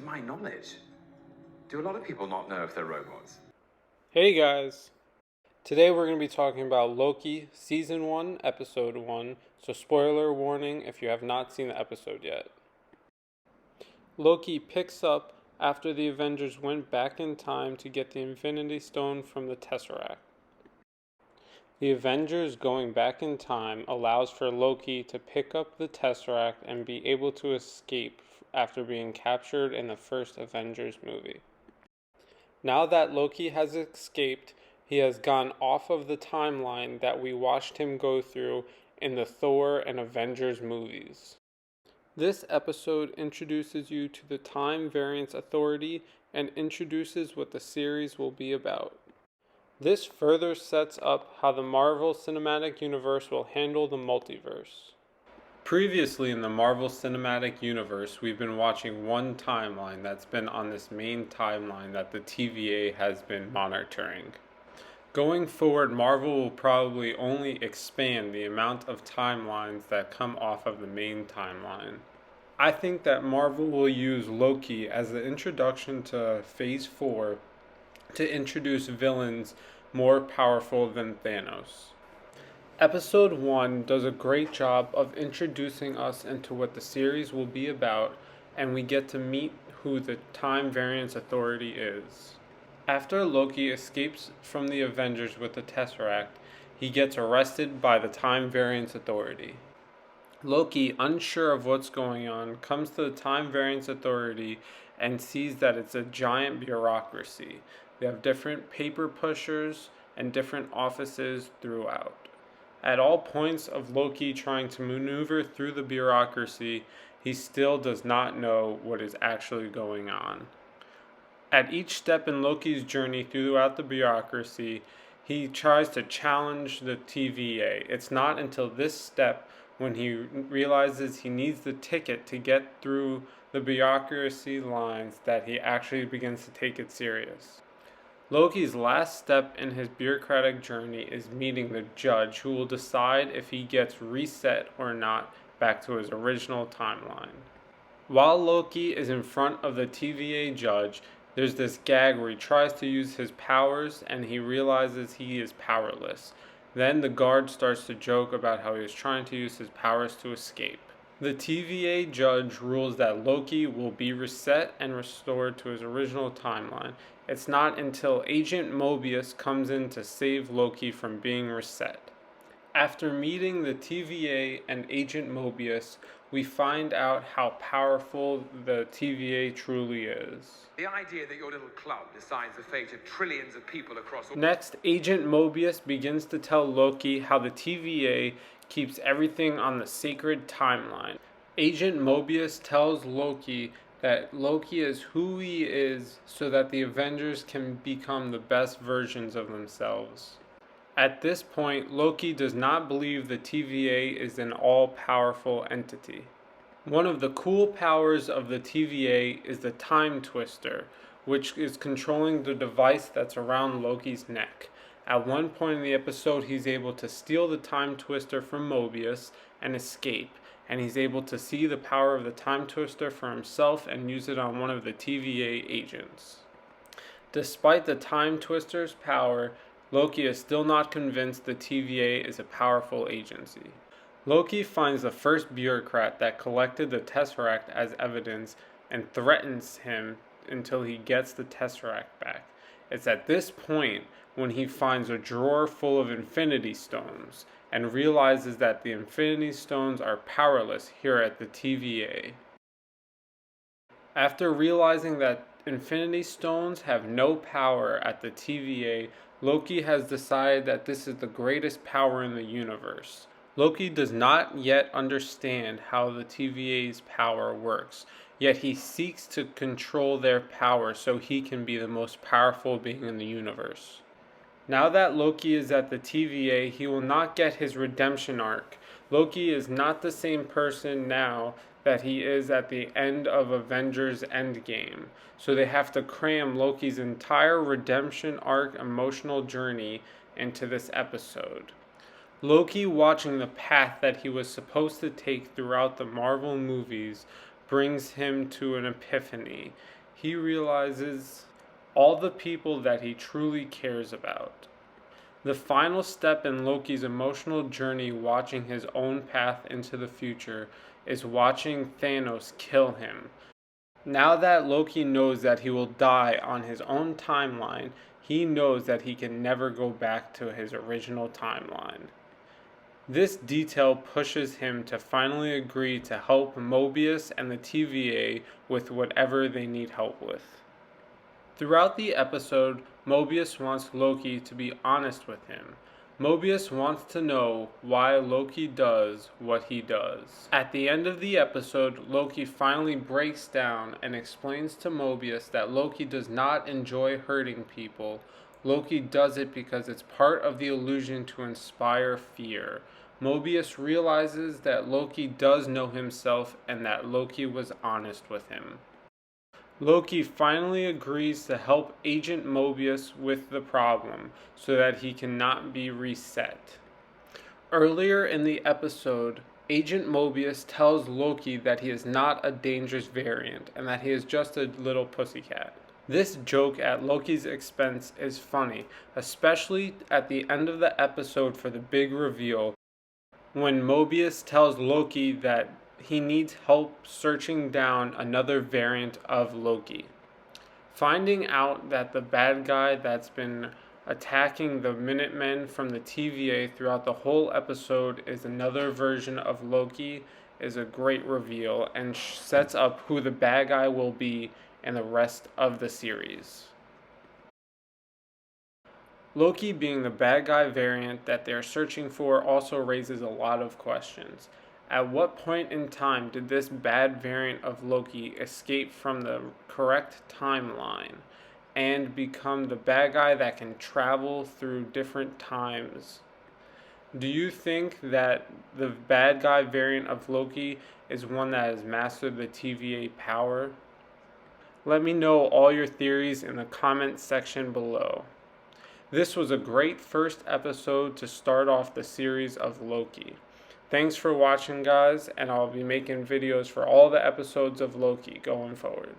my knowledge. Do a lot of people not know if they're robots? Hey guys! Today we're going to be talking about Loki Season 1, Episode 1, so spoiler warning if you have not seen the episode yet. Loki picks up after the Avengers went back in time to get the Infinity Stone from the Tesseract. The Avengers going back in time allows for Loki to pick up the Tesseract and be able to escape after being captured in the first Avengers movie. Now that Loki has escaped, he has gone off of the timeline that we watched him go through in the Thor and Avengers movies. This episode introduces you to the Time Variance Authority and introduces what the series will be about. This further sets up how the Marvel Cinematic Universe will handle the multiverse. Previously in the Marvel Cinematic Universe, we've been watching one timeline that's been on this main timeline that the TVA has been monitoring. Going forward, Marvel will probably only expand the amount of timelines that come off of the main timeline. I think that Marvel will use Loki as the introduction to Phase 4 to introduce villains more powerful than Thanos. Episode 1 does a great job of introducing us into what the series will be about, and we get to meet who the Time Variance Authority is. After Loki escapes from the Avengers with the Tesseract, he gets arrested by the Time Variance Authority. Loki, unsure of what's going on, comes to the Time Variance Authority and sees that it's a giant bureaucracy. They have different paper pushers and different offices throughout. At all points of Loki trying to maneuver through the bureaucracy, he still does not know what is actually going on. At each step in Loki's journey throughout the bureaucracy, he tries to challenge the TVA. It's not until this step when he realizes he needs the ticket to get through the bureaucracy lines that he actually begins to take it serious. Loki's last step in his bureaucratic journey is meeting the judge who will decide if he gets reset or not back to his original timeline. While Loki is in front of the TVA judge, there's this gag where he tries to use his powers and he realizes he is powerless. Then the guard starts to joke about how he is trying to use his powers to escape. The TVA judge rules that Loki will be reset and restored to his original timeline. It's not until Agent Mobius comes in to save Loki from being reset. After meeting the TVA and Agent Mobius, we find out how powerful the TVA truly is. The idea that your little club decides the fate of trillions of people across all... Next, Agent Mobius begins to tell Loki how the TVA keeps everything on the sacred timeline. Agent Mobius tells Loki that Loki is who he is so that the Avengers can become the best versions of themselves. At this point, Loki does not believe the TVA is an all-powerful entity. One of the cool powers of the TVA is the Time Twister, which is controlling the device that's around Loki's neck. At one point in the episode, he's able to steal the Time Twister from Mobius and escape, and he's able to see the power of the Time Twister for himself and use it on one of the TVA agents. Despite the Time Twister's power, Loki is still not convinced the TVA is a powerful agency. Loki finds the first bureaucrat that collected the Tesseract as evidence and threatens him until he gets the Tesseract back. It's at this point when he finds a drawer full of Infinity Stones and realizes that the Infinity Stones are powerless here at the TVA. After realizing that Infinity Stones have no power at the TVA, Loki has decided that this is the greatest power in the universe. Loki does not yet understand how the TVA's power works, yet he seeks to control their power so he can be the most powerful being in the universe. Now that Loki is at the TVA, he will not get his redemption arc. Loki is not the same person now that he is at the end of Avengers Endgame, so they have to cram Loki's entire redemption arc emotional journey into this episode. Loki, watching the path that he was supposed to take throughout the Marvel movies, brings him to an epiphany. He realizes all the people that he truly cares about. The final step in Loki's emotional journey, watching his own path into the future, is watching Thanos kill him. Now that Loki knows that he will die on his own timeline, he knows that he can never go back to his original timeline. This detail pushes him to finally agree to help Mobius and the TVA with whatever they need help with. Throughout the episode, Mobius wants Loki to be honest with him. Mobius wants to know why Loki does what he does. At the end of the episode, Loki finally breaks down and explains to Mobius that Loki does not enjoy hurting people. Loki does it because it's part of the illusion to inspire fear. Mobius realizes that Loki does know himself and that Loki was honest with him. Loki finally agrees to help Agent Mobius with the problem so that he cannot be reset. Earlier in the episode, Agent Mobius tells Loki that he is not a dangerous variant and that he is just a little pussycat. This joke at Loki's expense is funny, especially at the end of the episode for the big reveal when Mobius tells Loki that he needs help searching down another variant of Loki. Finding out that the bad guy that's been attacking the Minutemen from the TVA throughout the whole episode is another version of Loki is a great reveal and sets up who the bad guy will be in the rest of the series. Loki being the bad guy variant that they're searching for also raises a lot of questions. At what point in time did this bad variant of Loki escape from the correct timeline and become the bad guy that can travel through different times? Do you think that the bad guy variant of Loki is one that has mastered the TVA power? Let me know all your theories in the comments section below. This was a great first episode to start off the series of Loki. Thanks for watching, guys, and I'll be making videos for all the episodes of Loki going forward.